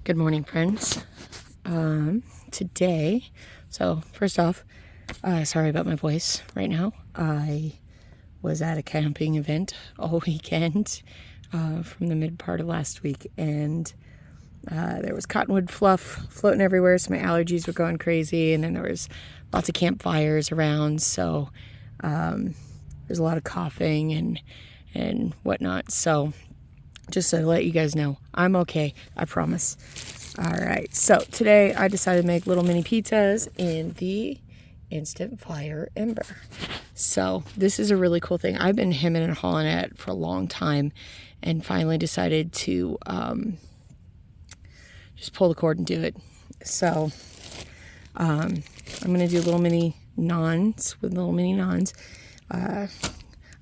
Good morning, friends. Today, so first off, sorry about my voice right now. I was at a camping event all weekend from the mid part of last week, and there was cottonwood fluff floating everywhere, so my allergies were going crazy, and then there was lots of campfires around, so there's a lot of coughing and whatnot. So just to let you guys know, I'm okay, I promise. All right, so today I decided to make little mini pizzas in the Instafire Ember. So this is a really cool thing. I've been hemming and hawing at it for a long time and finally decided to just pull the cord and do it. So I'm going to do little mini naans with little mini naans. I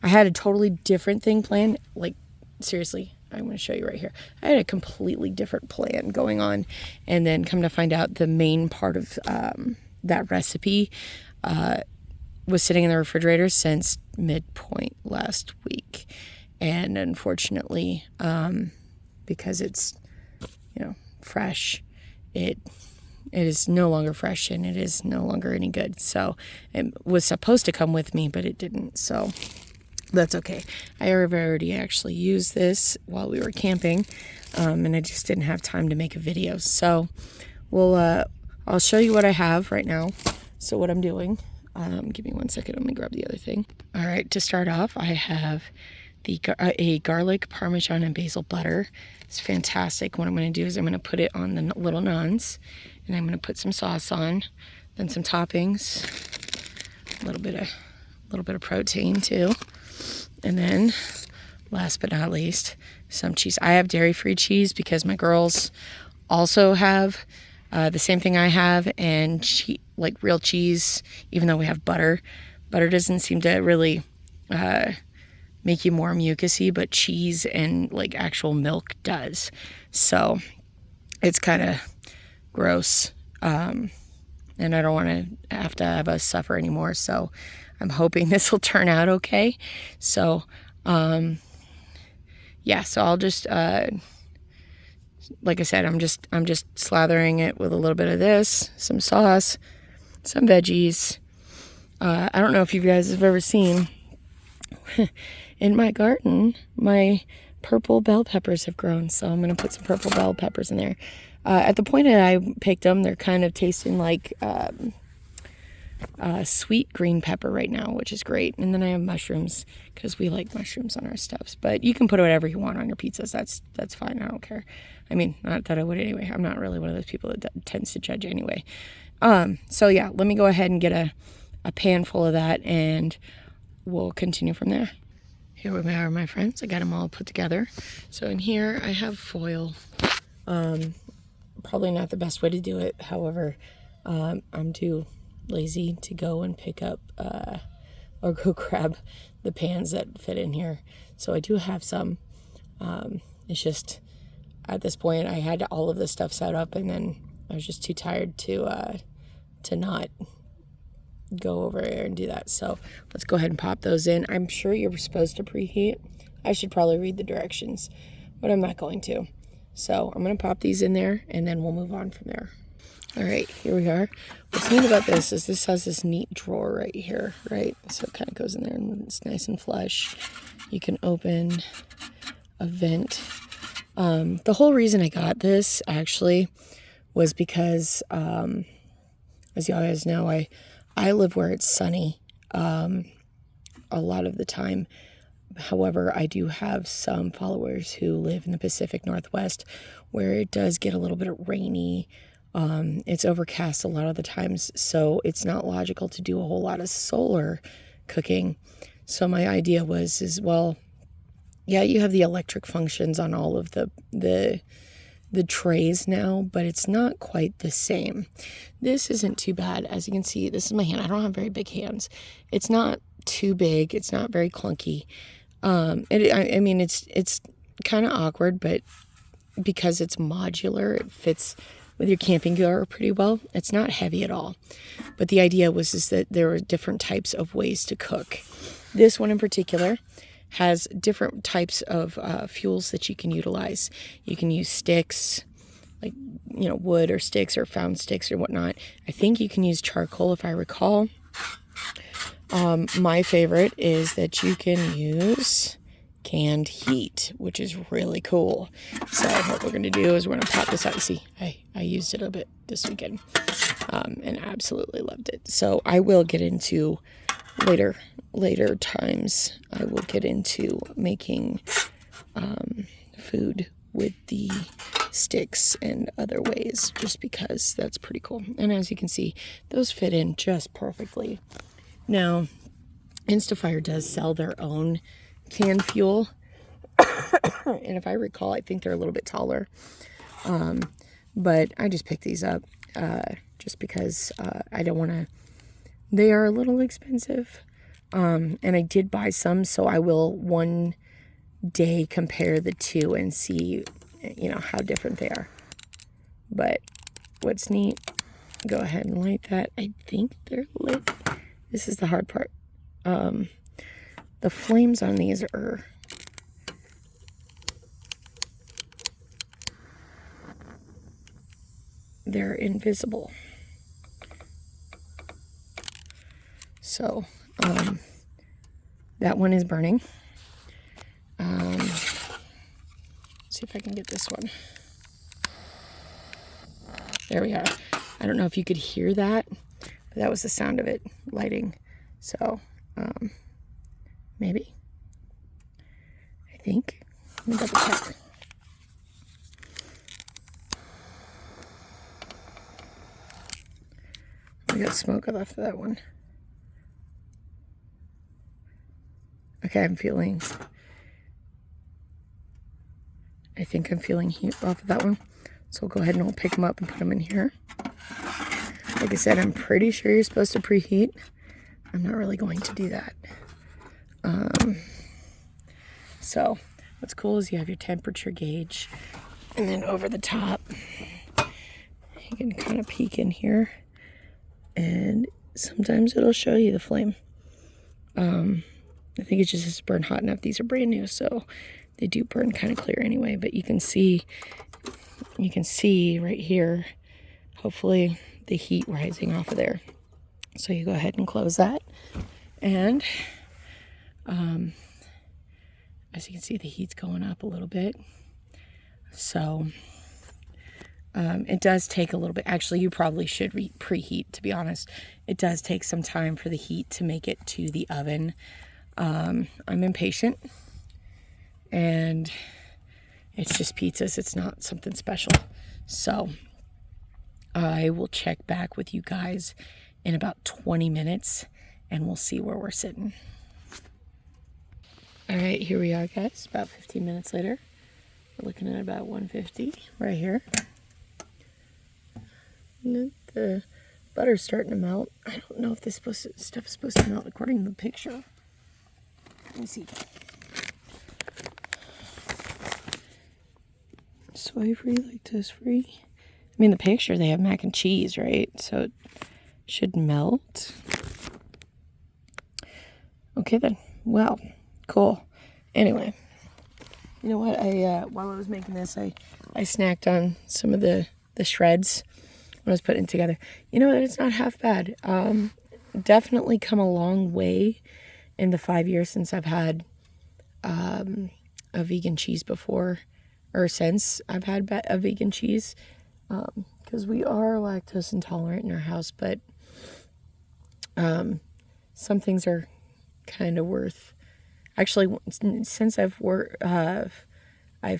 had a totally different thing planned, like seriously. I'm going to show you right here. I had a completely different plan going on, and then come to find out the main part of that recipe was sitting in the refrigerator since midpoint last week. And unfortunately, because it's, fresh, it is no longer fresh and it is no longer any good. So it was supposed to come with me, but it didn't. So that's okay. I have already actually used this while we were camping, and I just didn't have time to make a video. So I'll show you what I have right now. So what I'm doing, give me 1 second. Let me grab the other thing. All right, to start off, I have a garlic, parmesan, and basil butter. It's fantastic. What I'm going to do is I'm going to put it on the little naans, and I'm going to put some sauce on, then some toppings, a little bit of protein too. And then, last but not least, some cheese. I have dairy-free cheese because my girls also have the same thing I have, and like real cheese, even though we have butter. Butter doesn't seem to really make you more mucusy, but cheese and like actual milk does. So it's kind of gross, and I don't want to have us suffer anymore. So I'm hoping this will turn out okay. So, yeah, so I'll just, like I said, I'm just slathering it with a little bit of this, some sauce, some veggies. I don't know if you guys have ever seen, in my garden, my purple bell peppers have grown. So I'm going to put some purple bell peppers in there. At the point that I picked them, they're kind of tasting like, sweet green pepper right now, which is great. And then I have mushrooms because we like mushrooms on our stuffs, but you can put whatever you want on your pizzas. That's fine. I don't care. I mean, not that I would anyway. I'm not really one of those people that tends to judge anyway. So yeah, let me go ahead and get a pan full of that, and we'll continue from there. Here we are, my friends. I got them all put together. So in here I have foil. Probably not the best way to do it. However, I'm too lazy to go and pick up or go grab the pans that fit in here. So I do have some. It's just at this point I had all of this stuff set up, and then I was just too tired to not go over there and do that. So let's go ahead and pop those in. I'm sure you're supposed to preheat. I should probably read the directions, but I'm not going to. So I'm going to pop these in there, and then we'll move on from there. All right, here we are. What's neat about this is this has this neat drawer right here, right? So it kind of goes in there and it's nice and flush. You can open a vent. The whole reason I got this actually was because, as you guys know, I live where it's sunny a lot of the time. However, I do have some followers who live in the Pacific Northwest where it does get a little bit rainy. It's overcast a lot of the times, so it's not logical to do a whole lot of solar cooking. So my idea was, well, yeah, you have the electric functions on all of the trays now, but it's not quite the same. This isn't too bad. As you can see, this is my hand. I don't have very big hands. It's not too big. It's not very clunky. I mean, it's kind of awkward, but because it's modular, it fits with your camping gear pretty well. It's not heavy at all. But the idea was that there were different types of ways to cook. This one in particular has different types of fuels that you can utilize. You can use sticks, like, wood or sticks or found sticks or whatnot. I think you can use charcoal if I recall. My favorite is that you can use canned heat, which is really cool. So what we're going to do is we're going to pop this out. You see, I used it a bit this weekend and absolutely loved it. So I will get into later times, I will get into making food with the sticks and other ways, just because that's pretty cool. And as you can see, those fit in just perfectly. Now, Instafire does sell their own canned fuel. And if I recall, I think they're a little bit taller. But I just picked these up just because I don't want to. They are a little expensive. And I did buy some, so I will one day compare the two and see, how different they are. But what's neat, go ahead and light that. I think they're lit. This is the hard part. The flames on these are they're invisible. So, that one is burning. See if I can get this one. There we are. I don't know if you could hear that, but that was the sound of it lighting. So, maybe. I think. Let me double check. We got smoke off of that one. Okay, I think I'm feeling heat off of that one. So we'll go ahead and we'll pick them up and put them in here. Like I said, I'm pretty sure you're supposed to preheat. I'm not really going to do that. So what's cool is you have your temperature gauge, and then over the top, you can kind of peek in here, and sometimes it'll show you the flame. I think it just has to burn hot enough. These are brand new, so they do burn kind of clear anyway, but you can see right here, hopefully, the heat rising off of there. So you go ahead and close that, and as you can see, the heat's going up a little bit. So it does take a little bit. Actually, you probably should preheat, to be honest. It does take some time for the heat to make it to the oven. I'm impatient, and it's just pizzas. It's not something special. So I will check back with you guys in about 20 minutes, and we'll see where we're sitting. All right, here we are, guys. About 15 minutes later. We're looking at about 150 right here. And the butter's starting to melt. I don't know if this stuff is supposed to melt according to the picture. Let me see. Soy-free, lactose-free. I mean, the picture, they have mac and cheese, right? So it should melt. Okay, then. Well, cool. Anyway, you know what? While I was making this, I snacked on some of the shreds when I was putting it together. You know what? It's not half bad. Definitely come a long way in the 5 years since I've had a vegan cheese before, or since I've had a vegan cheese, because we are lactose intolerant in our house, but some things are kind of worth. Actually, since I've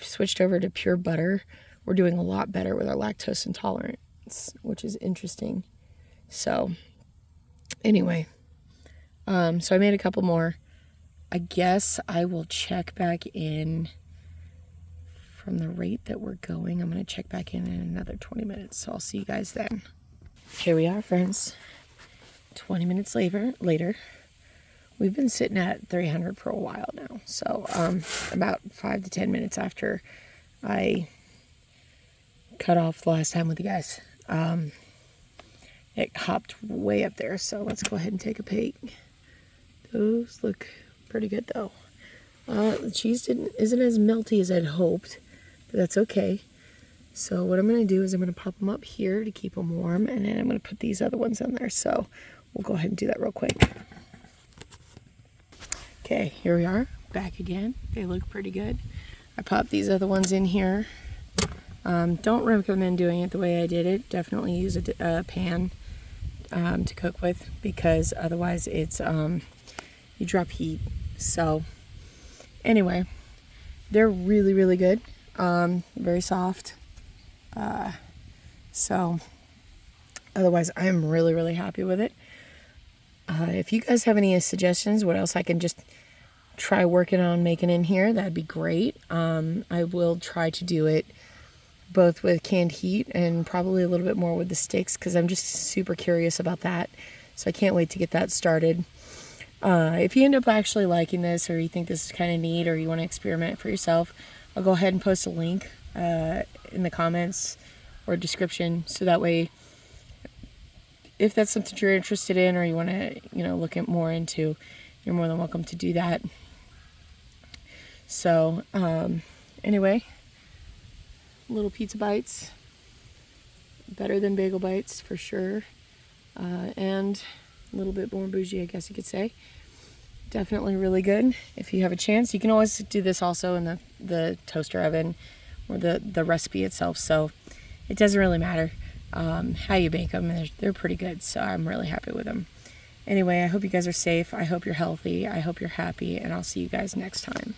switched over to pure butter, we're doing a lot better with our lactose intolerance, which is interesting. So anyway, so I made a couple more. I guess I will check back in from the rate that we're going. I'm going to check back in another 20 minutes. So I'll see you guys then. Here we are, friends. 20 minutes later. We've been sitting at 300 for a while now. So about 5 to 10 minutes after I cut off the last time with you guys. It hopped way up there. So let's go ahead and take a peek. Those look pretty good though. The cheese isn't as melty as I'd hoped, but that's okay. So what I'm going to do is I'm going to pop them up here to keep them warm, and then I'm going to put these other ones on there. So we'll go ahead and do that real quick. Okay, here we are, back again. They look pretty good. I popped these other ones in here. Don't recommend doing it the way I did it. Definitely use a pan to cook with, because otherwise it's you drop heat. So anyway, they're really, really good. Very soft. So otherwise I'm really, really happy with it. If you guys have any suggestions what else I can just try working on making in here, that'd be great. I will try to do it both with canned heat and probably a little bit more with the sticks, because I'm just super curious about that. So I can't wait to get that started. If you end up actually liking this, or you think this is kind of neat, or you want to experiment for yourself, I'll go ahead and post a link in the comments or description, so that way if that's something you're interested in, or you want to look at more into, you're more than welcome to do that. So anyway, little pizza bites, better than bagel bites for sure, and a little bit more bougie, I guess you could say. Definitely really good. If you have a chance, you can always do this also in the toaster oven, or the recipe itself, so it doesn't really matter how you bake them. They're pretty good, so I'm really happy with them. Anyway, I hope you guys are safe. I hope you're healthy. I hope you're happy, and I'll see you guys next time.